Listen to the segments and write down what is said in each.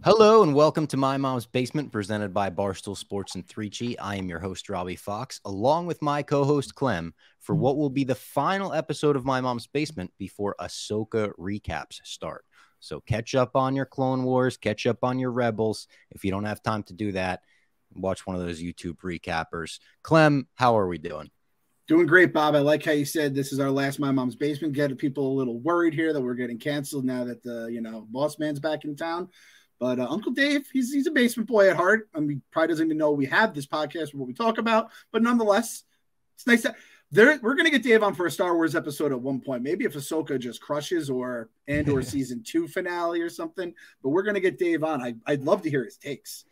Hello and welcome to My Mom's Basement, presented by Barstool Sports and 3G. I am your host, Robbie Fox, along with my co-host, Clem, for what will be the final episode of My Mom's Basement before Ahsoka recaps start. So catch up on your Clone Wars, catch up on your Rebels. If you don't have time to do that, watch one of those YouTube recappers. Clem, how are we doing? Doing great, Bob. I like how you said this is our last My Mom's Basement. Get people a little worried here that we're getting canceled now that the boss man's back in town. But Uncle Dave, he's a basement boy at heart. I mean, probably doesn't even know we have this podcast or what we talk about. But nonetheless, it's nice that we're going to get Dave on for a Star Wars episode at one point. Maybe if Ahsoka just crushes or season 2 finale or something. But we're going to get Dave on. I'd love to hear his takes.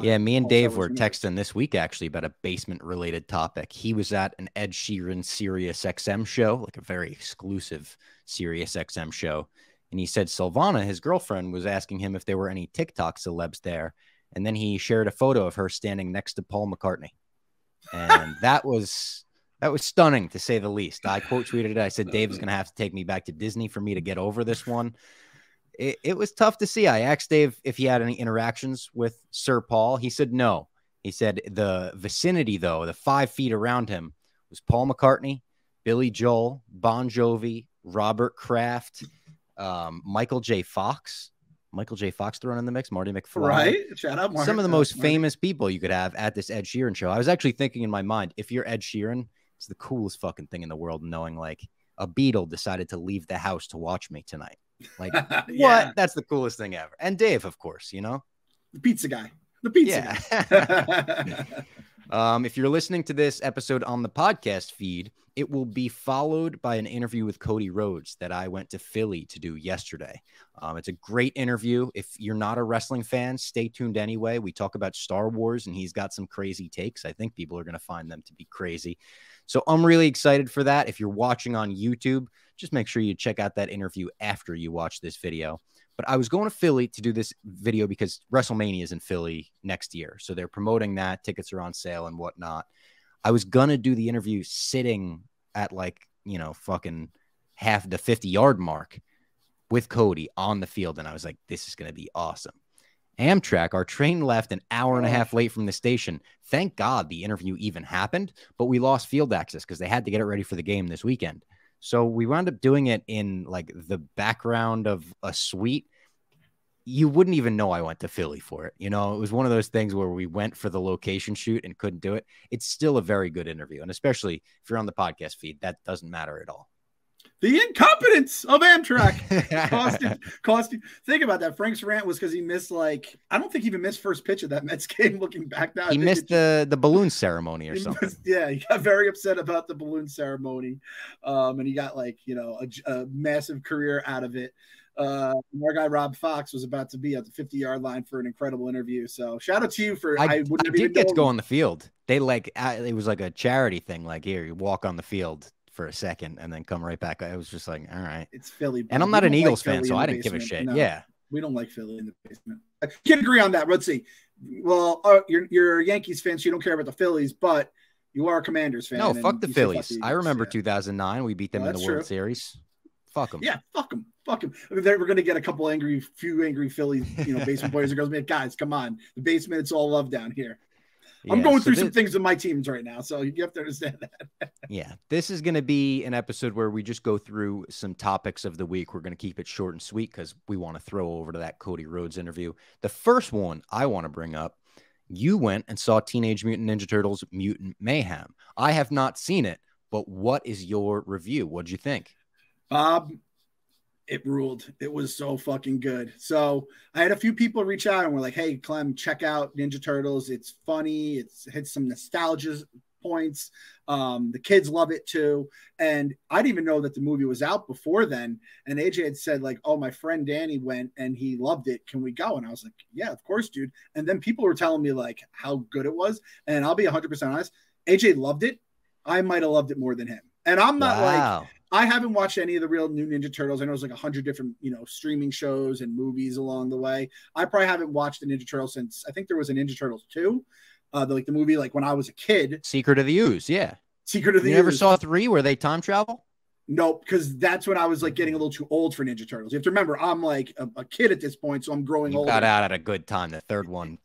Yeah, me and Dave were texting this week actually about a basement-related topic. He was at an Ed Sheeran Sirius XM show, like a very exclusive Sirius XM show. And he said Silvana, his girlfriend, was asking him if there were any TikTok celebs there. And then he shared a photo of her standing next to Paul McCartney. And that was stunning, to say the least. I quote tweeted it. I said, Dave is going to have to take me back to Disney for me to get over this one. It was tough to see. I asked Dave if he had any interactions with Sir Paul. He said no. He said the vicinity, though, the 5 feet around him, was Paul McCartney, Billy Joel, Bon Jovi, Robert Kraft, Michael J. Fox thrown in the mix, Marty McFly. Right. Shout out Mark. Some of the most famous people you could have at this Ed Sheeran show. I was actually thinking in my mind, if you're Ed Sheeran, it's the coolest fucking thing in the world, knowing like a Beatle decided to leave the house to watch me tonight. Like, yeah. What? That's the coolest thing ever. And Dave, of course, the pizza guy. The pizza guy. If you're listening to this episode on the podcast feed, it will be followed by an interview with Cody Rhodes that I went to Philly to do yesterday. It's a great interview. If you're not a wrestling fan, stay tuned anyway. We talk about Star Wars, and he's got some crazy takes. I think people are going to find them to be crazy. So I'm really excited for that. If you're watching on YouTube, just make sure you check out that interview after you watch this video. But I was going to Philly to do this video because WrestleMania is in Philly next year. So they're promoting that. Tickets are on sale and whatnot. I was going to do the interview sitting at fucking half the 50-yard mark with Cody on the field. And I was like, this is going to be awesome. Amtrak, our train left an hour and a half late from the station. Thank God the interview even happened, but we lost field access because they had to get it ready for the game this weekend. So we wound up doing it in like the background of a suite. You wouldn't even know I went to Philly for it. It was one of those things where we went for the location shoot and couldn't do it. It's still a very good interview. And especially if you're on the podcast feed, that doesn't matter at all. The incompetence of Amtrak costing. Think about that. Frank's rant was because he missed I don't think he even missed first pitch of that Mets game. Looking back now, he missed the balloon ceremony or something. He got very upset about the balloon ceremony, and he got a massive career out of it. Our guy Rob Fox was about to be at the 50-yard line for an incredible interview. So shout out to you for. I did get to go on the field. They it was like a charity thing. Like, here, you walk on the field for a second and then come right back. I was just like, all right, it's Philly, and I'm not an Eagles fan, so I didn't give a shit. No, yeah, we don't like Philly in the basement. I can agree on that. Let's see. Well, you're a Yankees fan, so you don't care about the Phillies, but you are a Commanders fan. No, fuck the Phillies. I remember 2009. We beat them in the World Series. Fuck them. Yeah, fuck them. Fuck them. We're going to get a few angry Philly, basement boys and girls. Guys, come on. The basement, it's all love down here. I'm going through some things in my teams right now, so you have to understand that. Yeah, this is going to be an episode where we just go through some topics of the week. We're going to keep it short and sweet because we want to throw over to that Cody Rhodes interview. The first one I want to bring up, you went and saw Teenage Mutant Ninja Turtles Mutant Mayhem. I have not seen it, but what is your review? What'd you think? It ruled. It was so fucking good. So I had a few people reach out and were like, hey, Clem, check out Ninja Turtles. It's funny. It's hit some nostalgia points. The kids love it too. And I didn't even know that the movie was out before then. And AJ had said oh, my friend Danny went and he loved it. Can we go? And I was like, yeah, of course, dude. And then people were telling me how good it was. And I'll be 100% honest. AJ loved it. I might've loved it more than him. And I'm not I haven't watched any of the real new Ninja Turtles. I know there's 100 different, streaming shows and movies along the way. I probably haven't watched the Ninja Turtles since I think there was a Ninja Turtles 2, the movie when I was a kid. Secret of the Ooze, yeah. Secret of the Ooze. You never saw 3 where they time travel? Nope, because that's when I was like getting a little too old for Ninja Turtles. You have to remember, I'm like a kid at this point, so I'm growing You older. got out at a good time. The third one.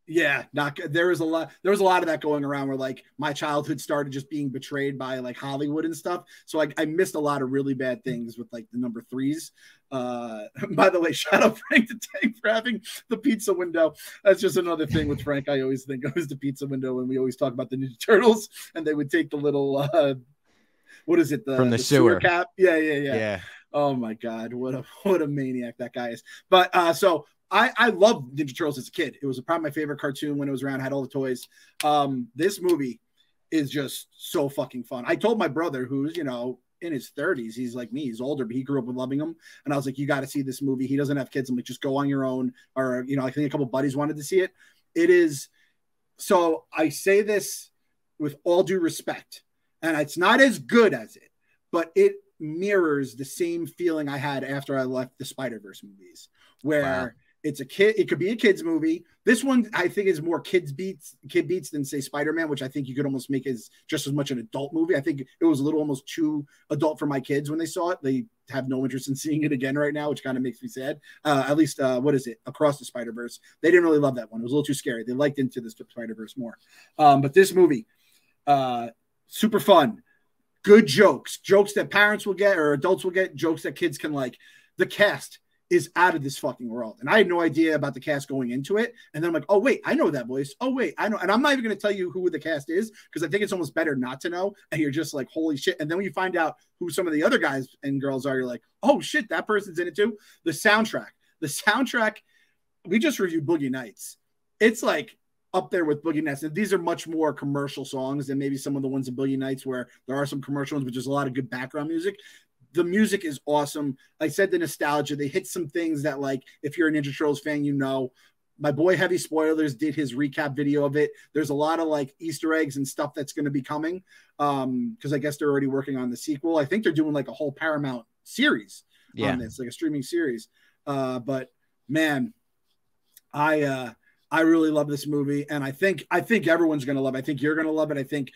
Yeah, not good. There was a lot of that going around where like my childhood started just being betrayed by like Hollywood and stuff. So I missed a lot of really bad things with like the number threes. By the way, shout out Frank the Tank for having the pizza window. That's just another thing with Frank. I always think of as the pizza window when we always talk about the Ninja Turtles, and they would take the little what is it? From the sewer cap. Yeah. Oh my God. What a maniac that guy is. But so I loved Ninja Turtles as a kid. It was probably my favorite cartoon when it was around. I had all the toys. This movie is just so fucking fun. I told my brother, who's, you know, in his 30s, he's like me, he's older, but he grew up with loving them. And I was like, you got to see this movie. He doesn't have kids. I'm like, just go on your own. Or, you know, I think a couple buddies wanted to see it. It is. So I say this with all due respect, and it's not as good as it, but it mirrors the same feeling I had after I left the Spider-Verse movies, where it's a kid, it could be a kid's movie. This one I think is more kid beats than say Spider-Man, which I think you could almost make as just as much an adult movie. I think it was a little almost too adult for my kids when they saw it. They have no interest in seeing it again right now, which kind of makes me sad. At least what is it? Across the Spider-Verse. They didn't really love that one. It was a little too scary. They liked Into the Spider-Verse more. But this movie, super fun, good jokes that parents will get or adults will get, jokes that kids can like. The cast is out of this fucking world. And I had no idea about the cast going into it. And then I'm like, oh, wait, I know that voice. Oh, wait, I know. And I'm not even going to tell you who the cast is because I think it's almost better not to know. And you're just like, holy shit. And then when you find out who some of the other guys and girls are, you're like, oh, shit, that person's in it too. The soundtrack, we just reviewed Boogie Nights. It's like up there with Boogie Nights. And these are much more commercial songs than maybe some of the ones in Boogie Nights where there are some commercial ones, but there's a lot of good background music. The music is awesome. I said the nostalgia. They hit some things that, like, if you're a Ninja Turtles fan, you know. My boy Heavy Spoilers did his recap video of it. There's a lot of like Easter eggs and stuff that's going to be coming because I guess they're already working on the sequel. I think they're doing like a whole Paramount series on this, like a streaming series. But man, I really love this movie, and I think everyone's going to love it. I think you're going to love it. I think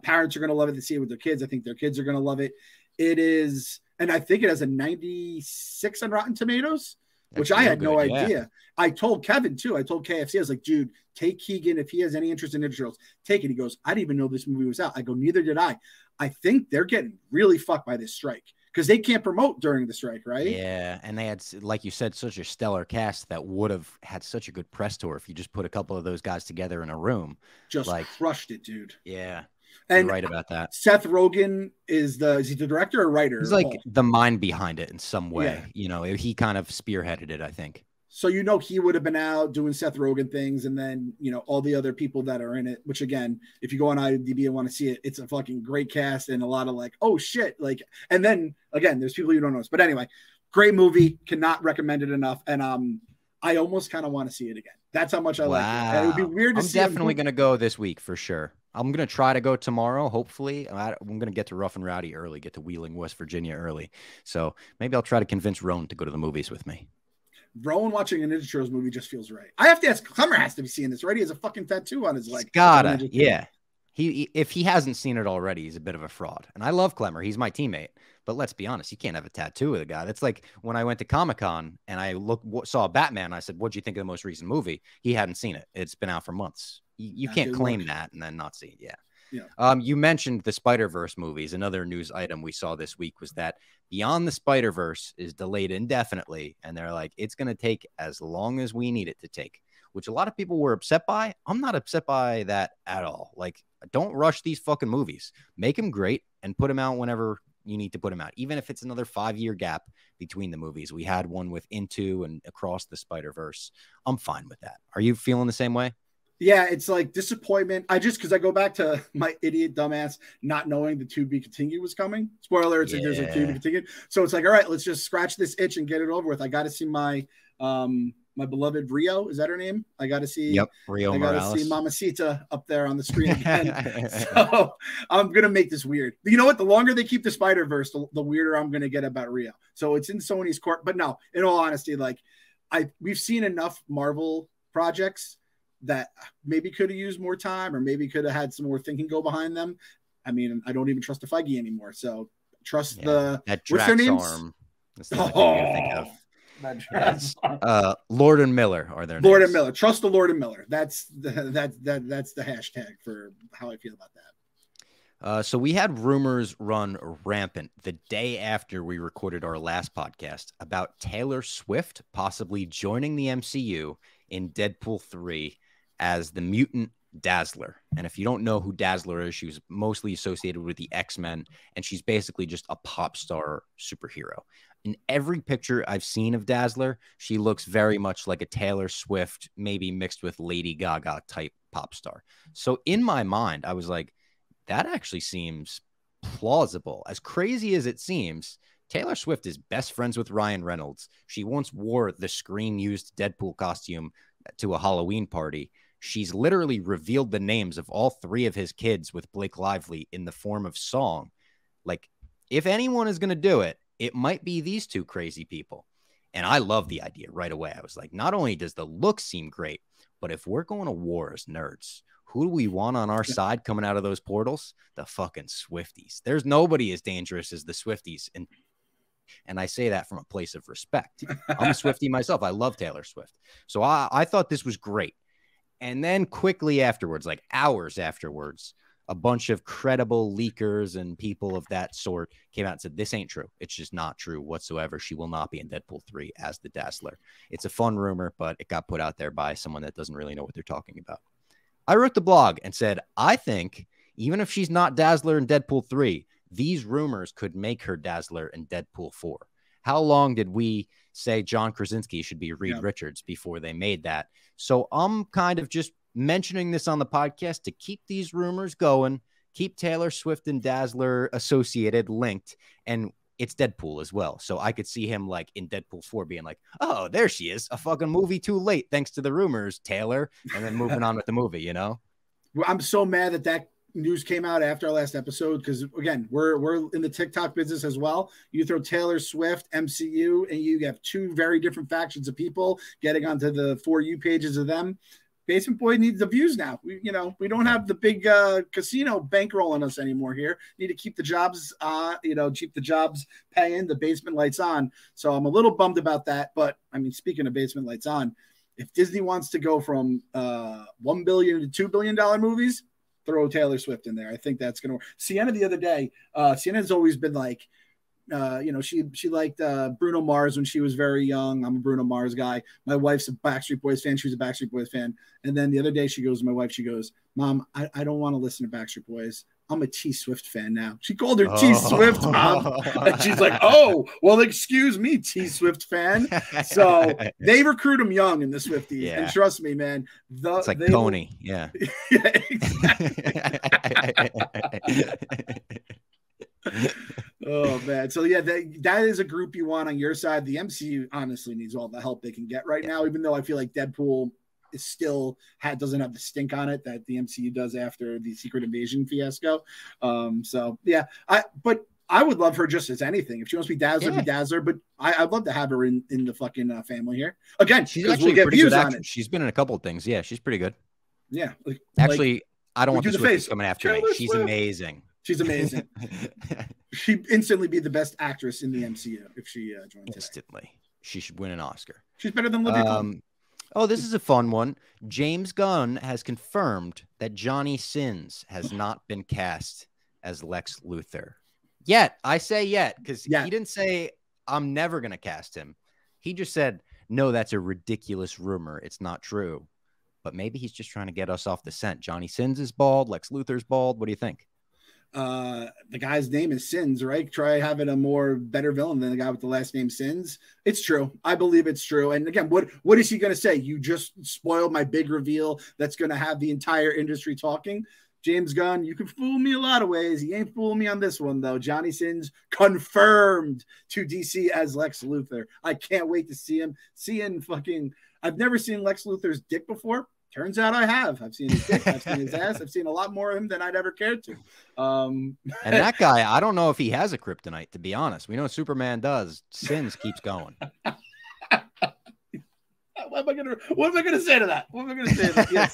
parents are going to love it to see it with their kids. I think their kids are going to love it. It is, and I think it has a 96 on Rotten Tomatoes, which I had no idea. I told Kevin too. I told KFC, I was like, dude, take Keegan if he has any interest in Ninja Turtles. Take it. He goes, I didn't even know this movie was out. I go, neither did I. I think they're getting really fucked by this strike because they can't promote during the strike, right? Yeah, and they had, like you said, such a stellar cast that would have had such a good press tour if you just put a couple of those guys together in a room. Just like crushed it, dude. Yeah. And you're right about that. Seth Rogen is he the director or writer? He's like the mind behind it in some way. Yeah. You know, he kind of spearheaded it, I think. So, you know, he would have been out doing Seth Rogen things, and then, you know, all the other people that are in it, which again, if you go on IMDb and want to see it, it's a fucking great cast and a lot of like, oh shit. Like, and then again, there's people you don't know. But anyway, great movie. Cannot recommend it enough. And I almost kind of want to see it again. That's how much I like it. And it would be weird to see. I'm definitely going to go this week for sure. I'm going to try to go tomorrow. Hopefully I'm going to get to Rough and Rowdy early, get to Wheeling, West Virginia early. So maybe I'll try to convince Roan to go to the movies with me. Rowan watching a Ninja Turtles movie just feels right. I have to ask, Clemmer has to be seeing this, right? He has a fucking tattoo on his leg. Gotta, yeah. If he hasn't seen it already, he's a bit of a fraud. And I love Clemmer. He's my teammate. But let's be honest, you can't have a tattoo of the guy. That's like when I went to Comic-Con and I saw Batman. I said, what'd you think of the most recent movie? He hadn't seen it. It's been out for months. You can't claim that and then not see it. Yeah. You mentioned the Spider-Verse movies. Another news item we saw this week was that Beyond the Spider-Verse is delayed indefinitely. And they're like, it's going to take as long as we need it to take, which a lot of people were upset by. I'm not upset by that at all. Like, don't rush these fucking movies. Make them great and put them out whenever you need to put them out. Even if it's another 5-year gap between the movies. We had one with Into and Across the Spider-Verse. I'm fine with that. Are you feeling the same way? Yeah, it's like disappointment. Because I go back to my idiot dumbass not knowing the To Be Continued was coming. Spoiler, it's like there's a To Be Continued. So it's like, all right, let's just scratch this itch and get it over with. I got to see my beloved Rio. Is that her name? I got to see. Yep, Rio Morales. I got to see Mamacita up there on the screen again. So I'm gonna make this weird. You know what? The longer they keep the Spider-Verse, the weirder I'm gonna get about Rio. So it's in Sony's court. But no, in all honesty, like we've seen enough Marvel projects that maybe could have used more time or maybe could have had some more thinking go behind them. I mean, I don't even trust the Feige anymore. So Trust that what's their Drax names? arm. That's the only thing I can think of. That's Lord and Miller are their Lord names. and Miller. Trust the Lord and Miller. That's the hashtag for how I feel about that. So we had rumors run rampant the day after we recorded our last podcast about Taylor Swift possibly joining the MCU in Deadpool 3 as the mutant Dazzler. And if you don't know who Dazzler is, she was mostly associated with the X-Men, and she's basically just a pop star superhero. In every picture I've seen of Dazzler, she looks very much like a Taylor Swift, maybe mixed with Lady Gaga type pop star. So in my mind, I was like, that actually seems plausible. As crazy as it seems, Taylor Swift is best friends with Ryan Reynolds. She once wore the Scream-used Deadpool costume to a Halloween party. She's literally revealed the names of all 3 of his kids with Blake Lively in the form of song. Like, if anyone is going to do it, it might be these 2 crazy people. And I love the idea right away. I was like, not only does the look seem great, but if we're going to war as nerds, who do we want on our side coming out of those portals? The fucking Swifties. There's nobody as dangerous as the Swifties. And I say that from a place of respect. I'm a Swiftie myself. I love Taylor Swift. So I thought this was great. And then quickly afterwards, like hours afterwards, a bunch of credible leakers and people of that sort came out and said, this ain't true. It's just not true whatsoever. She will not be in Deadpool 3 as the Dazzler. It's a fun rumor, but it got put out there by someone that doesn't really know what they're talking about. I wrote the blog and said, I think even if she's not Dazzler in Deadpool 3, these rumors could make her Dazzler in Deadpool 4. How long did we say John Krasinski should be Reed Richards before they made that? So I'm kind of just mentioning this on the podcast to keep these rumors going, keep Taylor Swift and Dazzler associated, linked, and it's Deadpool as well. So I could see him like in Deadpool 4 being like, oh, there she is, a fucking movie too late, thanks to the rumors, Taylor, and then moving on with the movie, you know? I'm so mad that news came out after our last episode because, again, we're in the TikTok business as well. You throw Taylor Swift, MCU, and you have 2 very different factions of people getting onto the For You pages of them. Basement Boy needs the views now. We don't have the big casino bankrolling us anymore here. Need to keep the jobs, keep the jobs paying, the basement lights on. So I'm a little bummed about that. But I mean, speaking of basement lights on, if Disney wants to go from $1 billion to $2 billion movies, throw Taylor Swift in there. I think that's going to work. Sienna the other day, Sienna's always been like, she liked Bruno Mars when she was very young. I'm a Bruno Mars guy. My wife's a Backstreet Boys fan. She was a Backstreet Boys fan. And then the other day she goes to my wife, she goes, Mom, I don't want to listen to Backstreet Boys. I'm a T Swift fan now. She called her T Swift, Mom. And she's like, oh, well, excuse me, T Swift fan. So they recruit them young in the Swifties. Yeah. And trust me, man. It's like Tony. Yeah. Yeah, exactly. Oh man, so yeah, that is a group you want on your side. The MCU honestly needs all the help they can get right now, even though I feel like Deadpool is still doesn't have the stink on it that the MCU does after the Secret Invasion fiasco. So yeah, but I would love her just as anything. If she wants to be Dazzler, be Dazzler. But I'd love to have her in the fucking family here again. She's actually we'll a pretty good actress. She's been in a couple of things. Yeah, she's pretty good. Yeah, actually, I don't want the Swifties coming after Taylor me. She's Swift. Amazing. She's amazing. She'd instantly be the best actress in the MCU if she joined instantly. Today. She should win an Oscar. She's better than Olivia. Oh, this is a fun one. James Gunn has confirmed that Johnny Sins has not been cast as Lex Luthor. Yet. I say yet because he didn't say I'm never going to cast him. He just said, no, that's a ridiculous rumor. It's not true. But maybe he's just trying to get us off the scent. Johnny Sins is bald. Lex Luthor's bald. What do you think? The guy's name is Sins, right? Try having a better villain than the guy with the last name Sins. It's true. I believe it's true. And again, what is he going to say? You just spoiled my big reveal that's going to have the entire industry talking. James Gunn, you can fool me a lot of ways. He ain't fooling me on this one, though. Johnny Sins confirmed to DC as Lex Luthor. I can't wait to see him. I've never seen Lex Luthor's dick before. Turns out I have. I've seen his dick. I've seen his ass. I've seen a lot more of him than I'd ever cared to. And that guy, I don't know if he has a kryptonite, to be honest. We know Superman does. Sins keeps going. What am I gonna say to that? What am I gonna say to that? Yeah,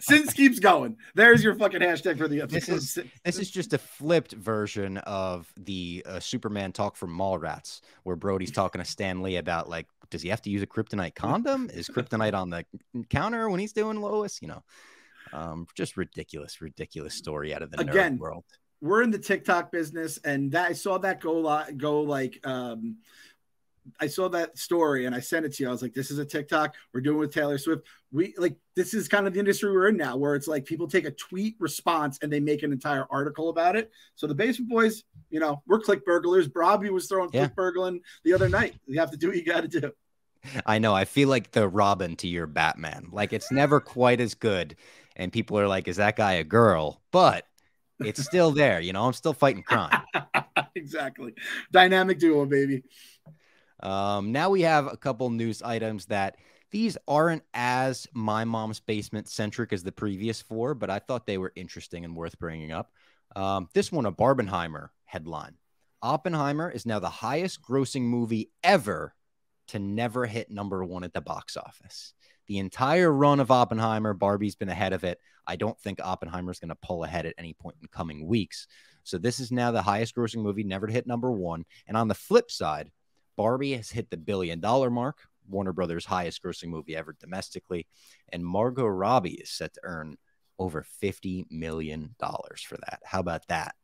Sins keeps going. There's your fucking hashtag for the episode. This is just a flipped version of the Superman talk from Mallrats, where Brody's talking to Stan Lee about, like, does he have to use a kryptonite condom? Is kryptonite on the counter when he's doing Lois? You know, just ridiculous story out of the nerd world. We're in the TikTok business, and I saw that I saw that story and I sent it to you. I was like, this is a TikTok we're doing with Taylor Swift. This is kind of the industry we're in now, where it's like people take a tweet response and they make an entire article about it. So the Basement Boys, you know, we're click burglars. Robbie was throwing click burgling the other night. You have to do what you got to do. I know. I feel like the Robin to your Batman. Like, it's never quite as good. And people are like, is that guy a girl? But it's still there. You know, I'm still fighting crime. Exactly. Dynamic duo, baby. Now we have a couple news items that these aren't as My Mom's Basement centric as the previous four, but I thought they were interesting and worth bringing up. This one, a Barbenheimer headline. Oppenheimer is now the highest grossing movie ever to never hit #1 at the box office. The entire run of Oppenheimer, Barbie's been ahead of it. I don't think Oppenheimer is going to pull ahead at any point in coming weeks. So this is now the highest grossing movie, never to hit #1. And on the flip side, Barbie has hit the $1 billion mark, Warner Brothers' highest grossing movie ever domestically. And Margot Robbie is set to earn over $50 million for that. How about that?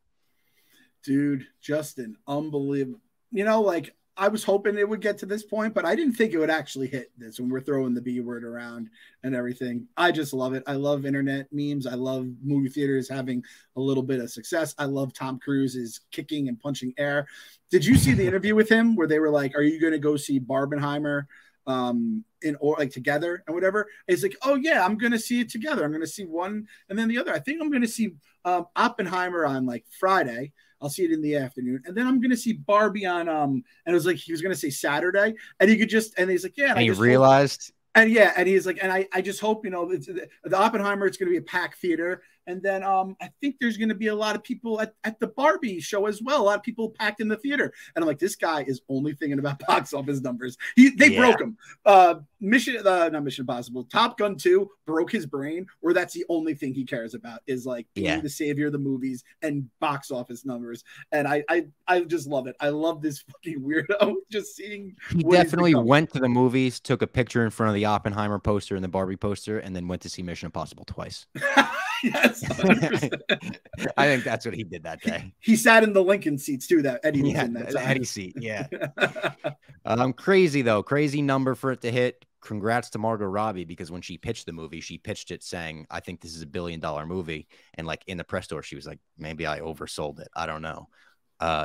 Dude, Justin, unbelievable. You know, like, I was hoping it would get to this point, but I didn't think it would actually hit this when we're throwing the B word around and everything. I just love it. I love internet memes. I love movie theaters having a little bit of success. I love Tom Cruise's kicking and punching air. Did you see the interview with him where they were like, are you going to go see Barbenheimer together and whatever? And he's like, oh yeah, I'm going to see it together. I'm going to see one and then the other. I think I'm going to see Oppenheimer on like Friday. I'll see it in the afternoon. And then I'm going to see Barbie on, and it was like, he was going to say Saturday, and he could just, and he's like, yeah. And he realized. And yeah, and he's like, and I just hope, you know, the Oppenheimer, it's going to be a packed theater. And then I think there's going to be a lot of people at the Barbie show as well. A lot of people packed in the theater. And I'm like, this guy is only thinking about box office numbers. They broke him. Not Mission Impossible, Top Gun 2 broke his brain, where that's the only thing he cares about is like being the savior of the movies and box office numbers. And I just love it. I love this fucking weirdo just seeing. He definitely went to the movies, took a picture in front of the Oppenheimer poster and the Barbie poster, and then went to see Mission Impossible twice. Yes, I think that's what he did that day. He sat in the Lincoln seats too. That Eddie was in that time. Eddie seat, yeah. Crazy though, crazy number for it to hit. Congrats to Margot Robbie, because when she pitched the movie, she pitched it saying, "I think this is $1 billion movie," and like in the press tour, she was like, "Maybe I oversold it. I don't know."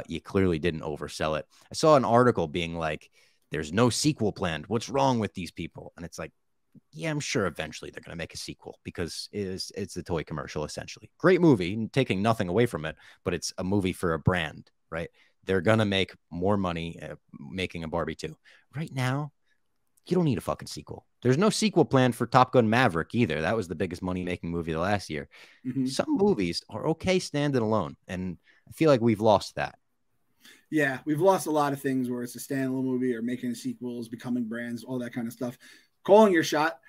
You clearly didn't oversell it. I saw an article being like, "There's no sequel planned. What's wrong with these people?" And it's like, yeah, I'm sure eventually they're going to make a sequel, because it's a toy commercial, essentially. Great movie, taking nothing away from it, but it's a movie for a brand, right? They're going to make more money making a Barbie 2. Right now, you don't need a fucking sequel. There's no sequel planned for Top Gun Maverick either. That was the biggest money-making movie of the last year. Mm-hmm. Some movies are okay standing alone, and I feel like we've lost that. Yeah, we've lost a lot of things where it's a standalone movie or making sequels, becoming brands, all that kind of stuff. Calling your shot.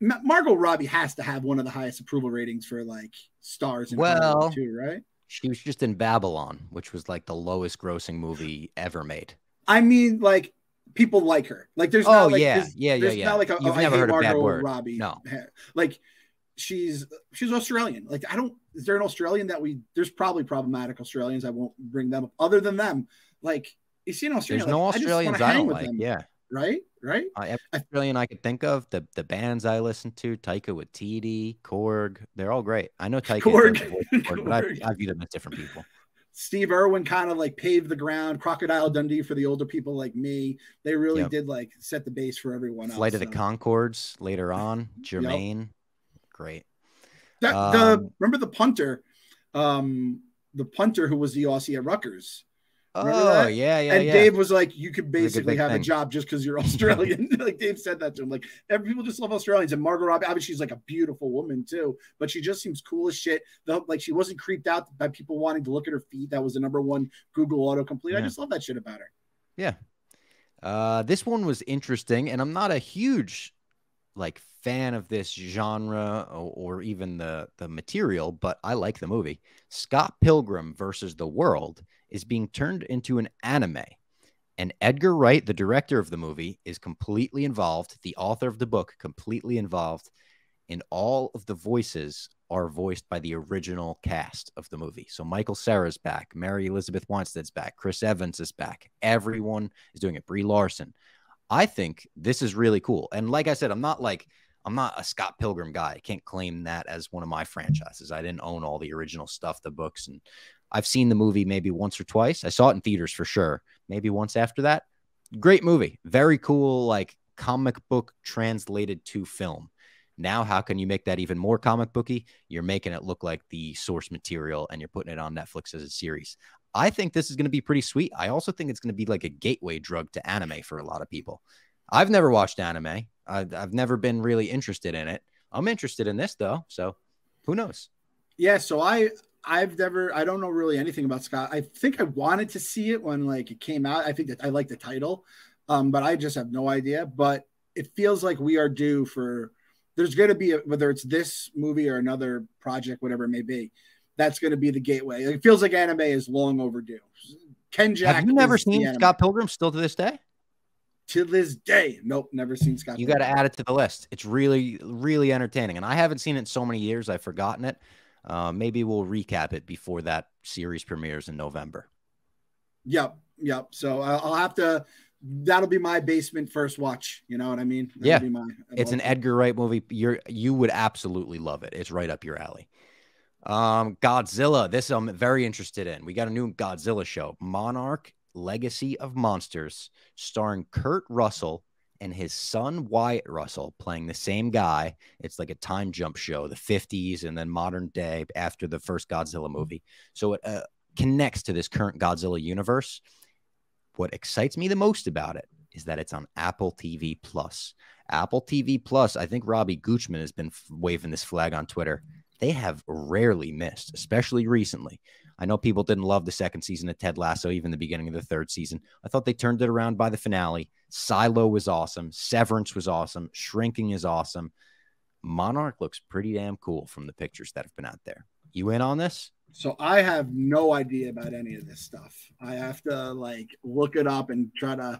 Margot Robbie has to have one of the highest approval ratings for like stars in Hollywood too, right? She was just in Babylon, which was like the lowest grossing movie ever made. I mean, like, people like her. Like, there's not like there's not like You've never heard Margot a bad word. Robbie. No, like she's Australian. Like, is there an Australian there's probably problematic Australians. I won't bring them up. Other than them, like, you see an Australian. There's no Australians I don't like. Them. Yeah. Right. Every Australian I could think of, the bands I listen to, Taika Waititi, Korg, they're all great. I know Taika, Korg, but I view them as different people. Steve Irwin kind of like paved the ground. Crocodile Dundee for the older people like me. They really did like set the base for everyone else. Flight of the Conchords later on. Jermaine, great. Remember the punter who was the Aussie at Rutgers. Oh, yeah. And Dave was like, you could basically have a job just because you're Australian. Like, Dave said that to him. Like, people just love Australians. And Margot Robbie, obviously, she's like a beautiful woman too, but she just seems cool as shit. Like, she wasn't creeped out by people wanting to look at her feet. That was the #1 Google autocomplete. Yeah. I just love that shit about her. Yeah. This one was interesting, and I'm not a huge like fan of this genre or even the material, but I like the movie. Scott Pilgrim versus the World is being turned into an anime. And Edgar Wright, the director of the movie, is completely involved. The author of the book, completely involved. And all of the voices are voiced by the original cast of the movie. So Michael Cera's back. Mary Elizabeth Winstead's back. Chris Evans is back. Everyone is doing it. Brie Larson. I think this is really cool. And like I said, I'm not a Scott Pilgrim guy. I can't claim that as one of my franchises. I didn't own all the original stuff, the books, and I've seen the movie maybe once or twice. I saw it in theaters for sure. Maybe once after that. Great movie. Very cool, like comic book translated to film. Now, how can you make that even more comic booky? You're making it look like the source material and you're putting it on Netflix as a series. I think this is going to be pretty sweet. I also think it's going to be like a gateway drug to anime for a lot of people. I've never watched anime. I've never been really interested in it. I'm interested in this though. So who knows? Yeah. So I don't know really anything about Scott. I think I wanted to see it when like it came out. I think that I like the title, but I just have no idea. But it feels like we are due for. There's going to be whether it's this movie or another project, whatever it may be. That's going to be the gateway. It feels like anime is long overdue. Ken Jack. Have you never seen Scott Pilgrim still to this day? To this day, nope, never seen Scott. You got to add it to the list. It's really, really entertaining, and I haven't seen it in so many years. I've forgotten it. Maybe we'll recap it before that series premieres in November. Yep. So I'll have to. That'll be my basement first watch. You know what I mean? That'll be it's an Edgar Wright movie. You would absolutely love it. It's right up your alley. Godzilla. This I'm very interested in. We got a new Godzilla show, Monarch: Legacy of Monsters, starring Kurt Russell and his son Wyatt Russell playing the same guy. It's like a time jump show, the 50s and then modern day after the first Godzilla movie. So it connects to this current Godzilla universe. What excites me the most about it is that it's on Apple TV Plus. Apple TV Plus, I think Robbie Goochman has been waving this flag on Twitter. They have rarely missed, especially recently. I know people didn't love the second season of Ted Lasso, even the beginning of the third season. I thought they turned it around by the finale. Silo was awesome. Severance was awesome. Shrinking is awesome. Monarch looks pretty damn cool from the pictures that have been out there. You in on this? So I have no idea about any of this stuff. I have to like look it up and try to.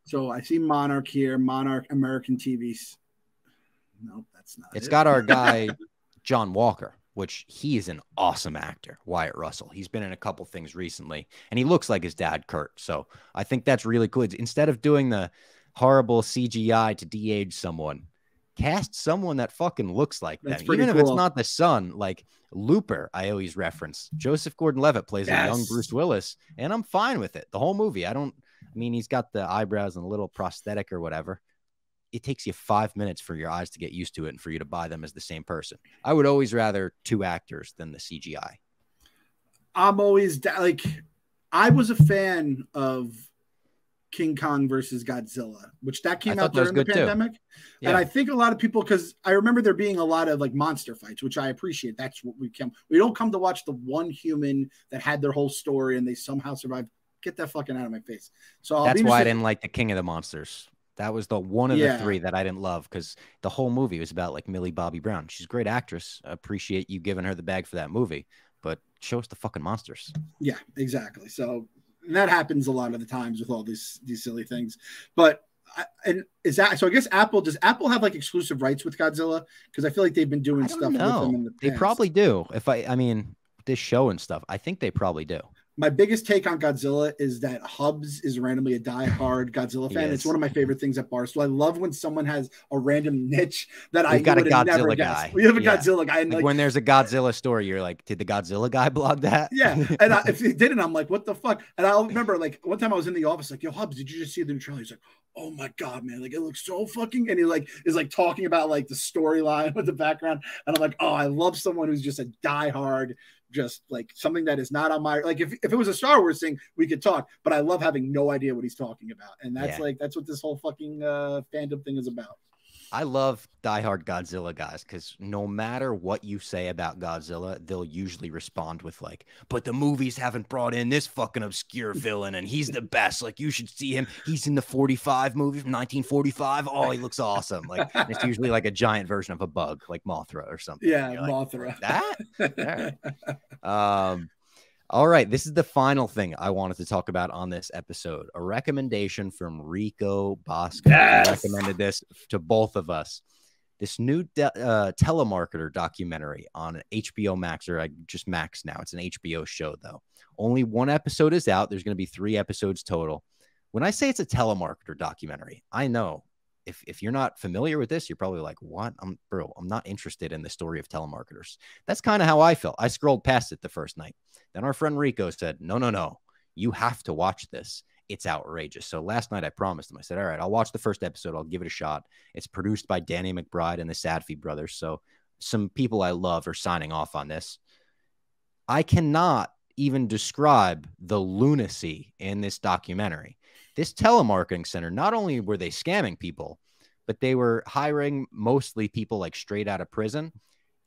So I see Monarch here, Monarch American TVs. Nope, that's not it. It's got our guy, John Walker, which he is an awesome actor, Wyatt Russell. He's been in a couple things recently, and he looks like his dad, Kurt. So I think that's really cool. Instead of doing the horrible CGI to de-age someone, cast someone that fucking looks like them. Even if it's not the son, like Looper, I always reference. Joseph Gordon-Levitt plays a young Bruce Willis, and I'm fine with it. The whole movie, I mean, he's got the eyebrows and a little prosthetic or whatever. It takes you 5 minutes for your eyes to get used to it and for you to buy them as the same person. I would always rather two actors than the CGI. I'm always like, I was a fan of King Kong versus Godzilla, which that came out during the pandemic. Yeah. And I think a lot of people, because I remember there being a lot of like monster fights, which I appreciate. That's what we don't come to watch the one human that had their whole story and they somehow survived. Get that fucking out of my face. So that's why I didn't like the King of the Monsters. That was the one of the three that I didn't love, because the whole movie was about like Millie Bobby Brown. She's a great actress. I appreciate you giving her the bag for that movie, but show us the fucking monsters. Yeah, exactly. So that happens a lot of the times with all these silly things. But I guess does Apple have like exclusive rights with Godzilla? Because I feel like they've been doing stuff with them in the past. They probably do. I mean, this show and stuff, I think they probably do. My biggest take on Godzilla is that Hubs is randomly a diehard Godzilla fan. It's one of my favorite things at Barstool. I love when someone has a random niche that I got a Godzilla guy. We have a Godzilla guy. And like when there's a Godzilla story, you're like, did the Godzilla guy blog that? Yeah. And if he didn't, I'm like, what the fuck? And I'll remember like one time I was in the office, like, yo, Hubs, did you just see the new trailer? He's like, oh my God, man. Like, it looks so fucking, and he like is like talking about like the storyline with the background. And I'm like, oh, I love someone who's just a diehard, just like something that is not on my, like if it was a Star Wars thing, we could talk, but I love having no idea what he's talking about. And that's that's what this whole fucking fandom thing is about. I love diehard Godzilla guys because no matter what you say about Godzilla, they'll usually respond with like, but the movies haven't brought in this fucking obscure villain and he's the best. Like, you should see him. He's in the 45 movie from 1945. Oh, he looks awesome. Like, it's usually like a giant version of a bug, like Mothra or something. Yeah, like, Mothra. That? All right. All right, this is the final thing I wanted to talk about on this episode. A recommendation from Rico Bosco. Yes! He recommended this to both of us. This new telemarketer documentary on HBO Max, or just Max now. It's an HBO show, though. Only one episode is out. There's going to be 3 episodes total. When I say it's a telemarketer documentary, I know if you're not familiar with this, you're probably like, what? I'm not interested in the story of telemarketers. That's kind of how I felt. I scrolled past it the first night. Then our friend Rico said, no, you have to watch this. It's outrageous. So last night I promised him, I said, all right, I'll watch the first episode. I'll give it a shot. It's produced by Danny McBride and the Sadfi brothers. So some people I love are signing off on this. I cannot even describe the lunacy in this documentary. This telemarketing center, not only were they scamming people, but they were hiring mostly people like straight out of prison.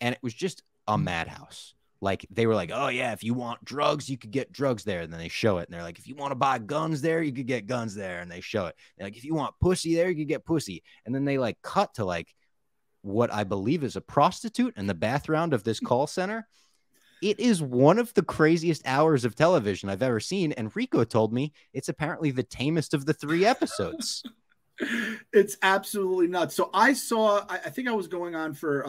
And it was just a madhouse. Like, they were like, oh yeah, if you want drugs, you could get drugs there. And then they show it. And they're like, if you want to buy guns there, you could get guns there. And they show it. They're like, if you want pussy there, you could get pussy. And then they like cut to like what I believe is a prostitute in the background of this call center. It is one of the craziest hours of television I've ever seen. And Rico told me it's apparently the tamest of the 3 episodes. It's absolutely nuts. So I think I was going on for,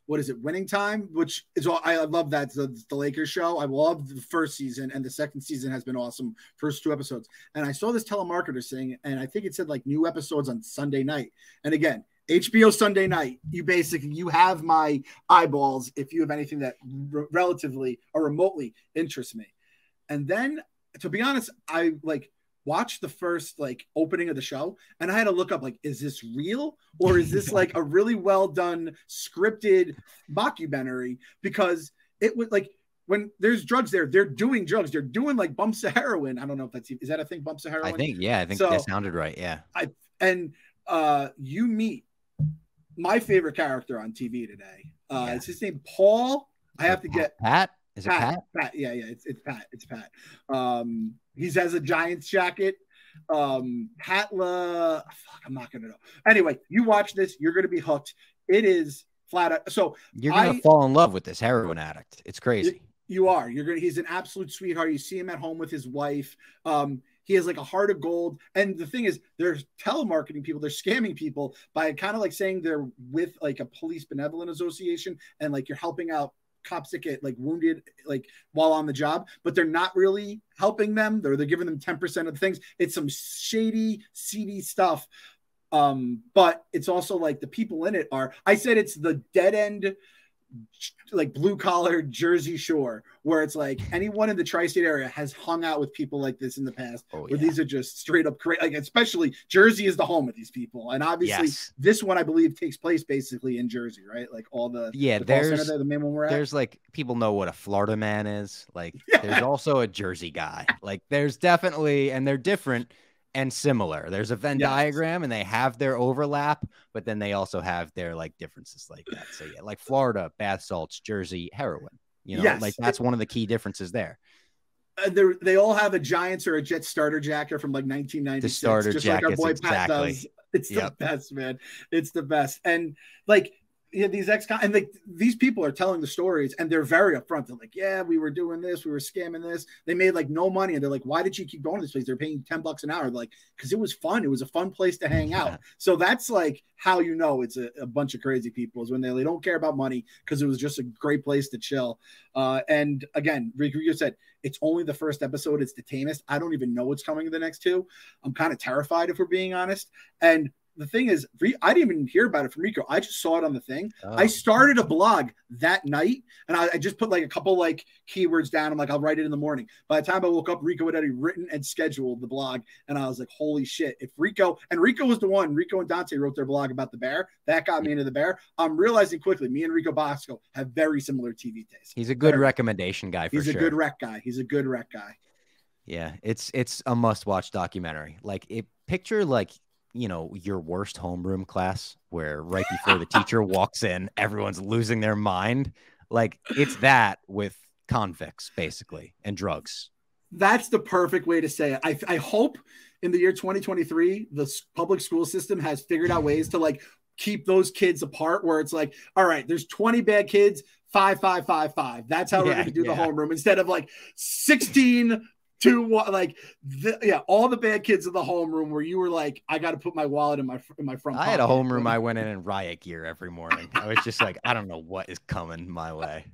what is it, Winning Time, which is all, I love that. The Lakers show. I love the first season, and the second season has been awesome. First 2 episodes. And I saw this telemarketer thing, and I think it said like new episodes on Sunday night. And again, HBO Sunday night, you have my eyeballs if you have anything that relatively or remotely interests me. And then, to be honest, I like watched the first like opening of the show, and I had to look up like, is this real or is this like a really well done scripted mockumentary? Because it was like, when there's drugs there, they're doing drugs. They're doing like bumps of heroin. I don't know if is that a thing, bumps of heroin? I think that sounded right. Yeah. You meet my favorite character on TV today. It's his name, Paul. I have to get Pat. Is it Pat? Pat. Yeah. It's Pat. It's Pat. He has a Giants jacket. I'm not gonna know. Anyway, you watch this, you're gonna be hooked. It is flat out. So you're gonna fall in love with this heroin addict. It's crazy. You are. He's an absolute sweetheart. You see him at home with his wife. He has like a heart of gold. And the thing is, they're telemarketing people. They're scamming people by kind of like saying they're with like a police benevolent association, and like you're helping out cops that get like wounded like while on the job, but they're not really helping them. They're giving them 10% of the things. It's some shady, seedy stuff. But it's also like the people in it are, I said it's the dead end, like blue collar Jersey Shore, where it's like anyone in the tri-state area has hung out with people like this in the past. Where these are just straight up crazy. Like, especially Jersey is the home of these people, and obviously this one I believe takes place basically in Jersey, right? Like all the there's the main one we're at. There's like, people know what a Florida man is. Like there's also a Jersey guy. Like there's definitely, and they're different and similar. There's a Venn diagram, and they have their overlap, but then they also have their like differences like that. So yeah, like Florida, bath salts, Jersey, heroin. You know, like that's one of the key differences there. They all have a Giants or a Jet starter jacket from like 1996. The starter just jackets, like our boy Pat does. It's the best, man. It's the best. And like, these and like these people are telling the stories, and they're very upfront. They're like, yeah, we were doing this, we were scamming this. They made like no money, and they're like, why did you keep going to this place? They're paying $10 an hour. They're like, because it was fun. It was a fun place to hang out. So that's like how you know it's a bunch of crazy people, is when they don't care about money, because it was just a great place to chill. And again, Rico said it's only the first episode. It's the tamest. I don't even know what's coming in the next 2. I'm kind of terrified, if we're being honest. And the thing is, I didn't even hear about it from Rico. I just saw it on the thing. I started a blog that night, and I just put like a couple like keywords down. I'm like, I'll write it in the morning. By the time I woke up, Rico had already written and scheduled the blog, and I was like, holy shit. If Rico was the one, Rico and Dante wrote their blog about the Bear. That got me into the Bear. I'm realizing quickly, me and Rico Bosco have very similar TV tastes. He's a good recommendation guy for sure. He's a good rec guy. He's a good rec guy. Yeah, it's a must-watch documentary. Like, picture like, your worst homeroom class where right before the teacher walks in, everyone's losing their mind. Like, it's that with convicts, basically, and drugs. That's the perfect way to say it. I hope in the year 2023, the public school system has figured out ways to like keep those kids apart, where it's like, all right, there's 20 bad kids, 5, 5, 5, 5. That's how we're going to do the homeroom, instead of like 16 to like, all the bad kids in the homeroom where you were like, I got to put my wallet in my front pocket. I had a homeroom. I went in riot gear every morning. I was just like, I don't know what is coming my way.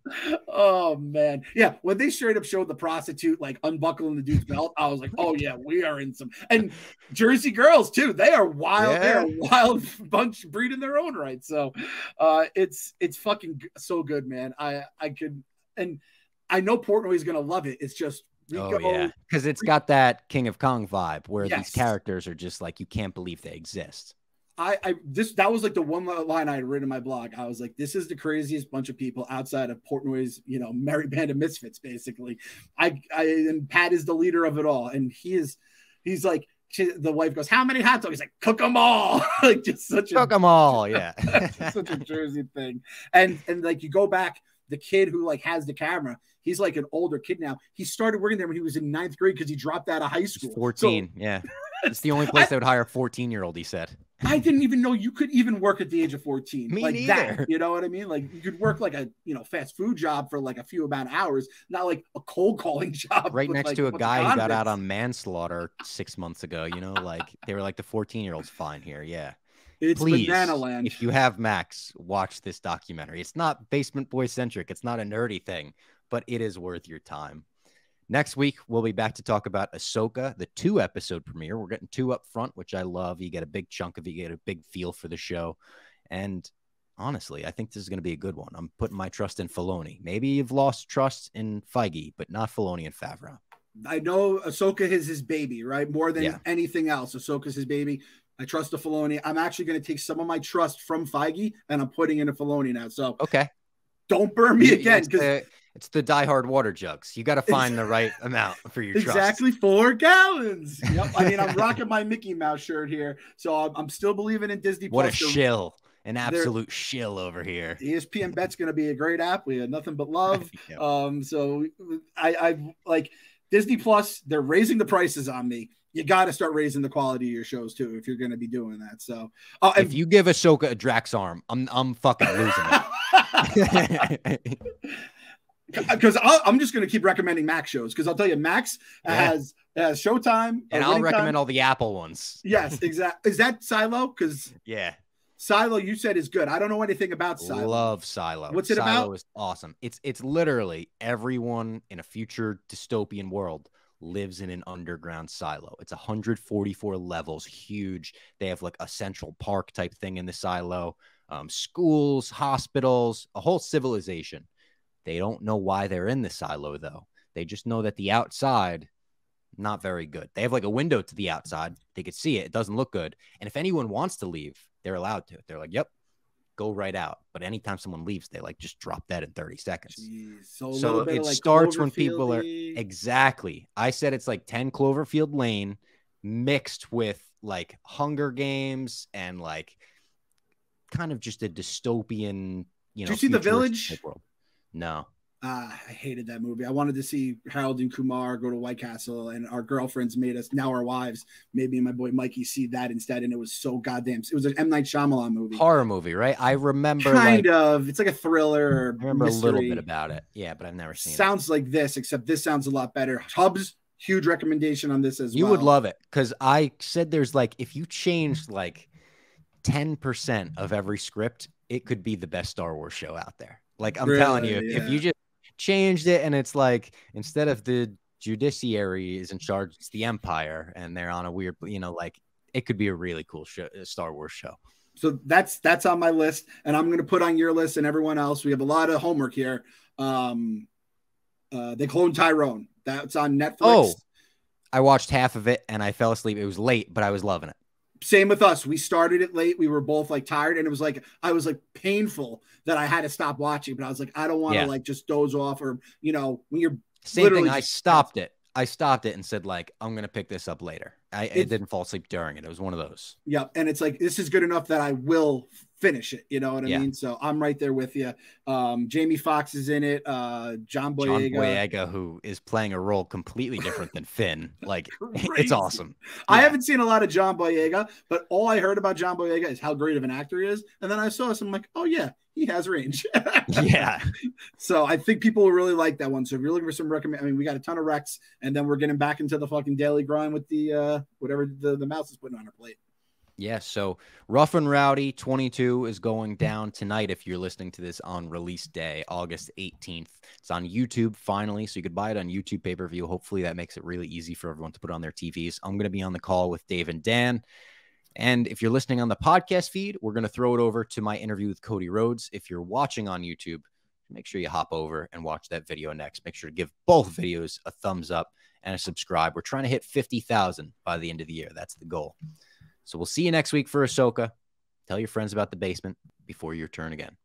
Oh man. Yeah. When they straight up showed the prostitute like unbuckling the dude's belt, I was like, oh yeah, we are in some. And Jersey girls too. They are wild. They're a wild bunch, breed in their own right. So it's fucking so good, man. I could, and I know Portnoy is gonna love it. It's just because it's got that King of Kong vibe where these characters are just like, you can't believe they exist. That was like the one line I had written in my blog. I was like, this is the craziest bunch of people outside of Portnoy's, merry band of misfits, basically. And Pat is the leader of it all. And he's like, the wife goes, how many hot dogs? He's like, cook them all. Like, just cook them all. Yeah. Such a Jersey thing. And like, you go back, the kid who like has the camera, he's like an older kid now. He started working there when he was in 9th grade because he dropped out of high school. He's 14. So, yeah. It's the only place that would hire a 14-year-old, he said. I didn't even know you could even work at the age of 14. Me like neither. That, you know what I mean? Like, you could work like a, fast food job for like a few amount of hours, not like a cold calling job. Right next to a guy who got out on manslaughter 6 months ago, like they were like, the 14-year-old's fine here. Yeah. It's Please, banana land. If you have Max, watch this documentary. It's not Basement Boy centric. It's not a nerdy thing, but it is worth your time. Next week, we'll be back to talk about Ahsoka, the 2-episode premiere. We're getting 2 up front, which I love. You get a big chunk of it. You get a big feel for the show. And honestly, I think this is going to be a good one. I'm putting my trust in Filoni. Maybe you've lost trust in Feige, but not Filoni and Favreau. I know Ahsoka is his baby, right? More than anything else. Ahsoka's his baby. I trust the Filoni. I'm actually going to take some of my trust from Feige, and I'm putting into Filoni now. So okay, don't burn me again, because it's the diehard water jugs. You got to find the right amount for your trust. Exactly 4 gallons. Yep. I mean, I'm rocking my Mickey Mouse shirt here, so I'm still believing in Disney+. What a shill. An absolute shill over here. ESPN Bet's going to be a great app. We had nothing but love. So I like Disney+. They're raising the prices on me. You got to start raising the quality of your shows too if you're going to be doing that. So if you give Ahsoka a Drax arm, I'm fucking losing it. Because I'm just going to keep recommending Max shows, because I'll tell you, Max has Showtime, and I'll recommend all the Apple ones. Yes, exactly. Is that Silo? Because Silo, you said, is good. I don't know anything about Silo. Love Silo. What's it about? Silo is awesome. It's literally everyone in a future dystopian world lives in an underground silo. It's 144 levels, huge. They have like a Central Park type thing in the silo, schools, hospitals, a whole civilization. They don't know why they're in the silo, though. They just know that the outside, not very good. They have like a window to the outside. They could see it. It doesn't look good. And if anyone wants to leave, they're allowed to. They're like, yep, go right out. But anytime someone leaves, they like just drop dead in 30 seconds. Jeez, so it like starts when people are exactly. I said it's like 10 Cloverfield Lane mixed with like Hunger Games and like kind of just a dystopian, Did you see The Village? World. No. I hated that movie. I wanted to see Harold and Kumar go to White Castle, and our girlfriends made us, now our wives, made me and my boy Mikey see that instead. And it was so goddamn, it was an M. Night Shyamalan movie. Horror movie, right? I remember. Kind of. It's like a thriller. I remember mystery. A little bit about it. Yeah, but I've never seen it. Sounds like this, except this sounds a lot better. Hubs, huge recommendation on this as well. You would love it, because I said there's like, if you changed like 10% of every script, it could be the best Star Wars show out there. Like, I'm telling you, if you just changed it and it's like, instead of the judiciary is in charge, it's the Empire, and they're on a weird, like, it could be a really cool show, Star Wars show. So that's on my list, and I'm going to put on your list and everyone else. We have a lot of homework here. They Clone Tyrone. That's on Netflix. Oh, I watched half of it and I fell asleep. It was late, but I was loving it. Same with us. We started it late. We were both like tired, and it was like, I was like painful that I had to stop watching, but I was like, I don't want to like just doze off, or, when you're same thing. I stopped it and said like, I'm going to pick this up later. I didn't fall asleep during it. It was one of those. Yeah. And it's like, this is good enough that I will finish it. You know what I mean? So I'm right there with you. Jamie Foxx is in it. John Boyega, who is playing a role completely different than Finn. Like, it's awesome. I haven't seen a lot of John Boyega, but all I heard about John Boyega is how great of an actor he is. And then I saw some, like, oh yeah, he has range. Yeah. So I think people will really like that one. So if you're looking for some we got a ton of recs, and then we're getting back into the fucking daily grind with the whatever the mouse is putting on her plate. Yeah, so Rough and Rowdy 22 is going down tonight if you're listening to this on release day, August 18th. It's on YouTube finally, so you could buy it on YouTube pay-per-view. Hopefully that makes it really easy for everyone to put on their TVs. I'm going to be on the call with Dave and Dan. And if you're listening on the podcast feed, we're going to throw it over to my interview with Cody Rhodes. If you're watching on YouTube, make sure you hop over and watch that video next. Make sure to give both videos a thumbs up and a subscribe. We're trying to hit 50,000 by the end of the year. That's the goal. So we'll see you next week for Ahsoka. Tell your friends about the basement before your turn again.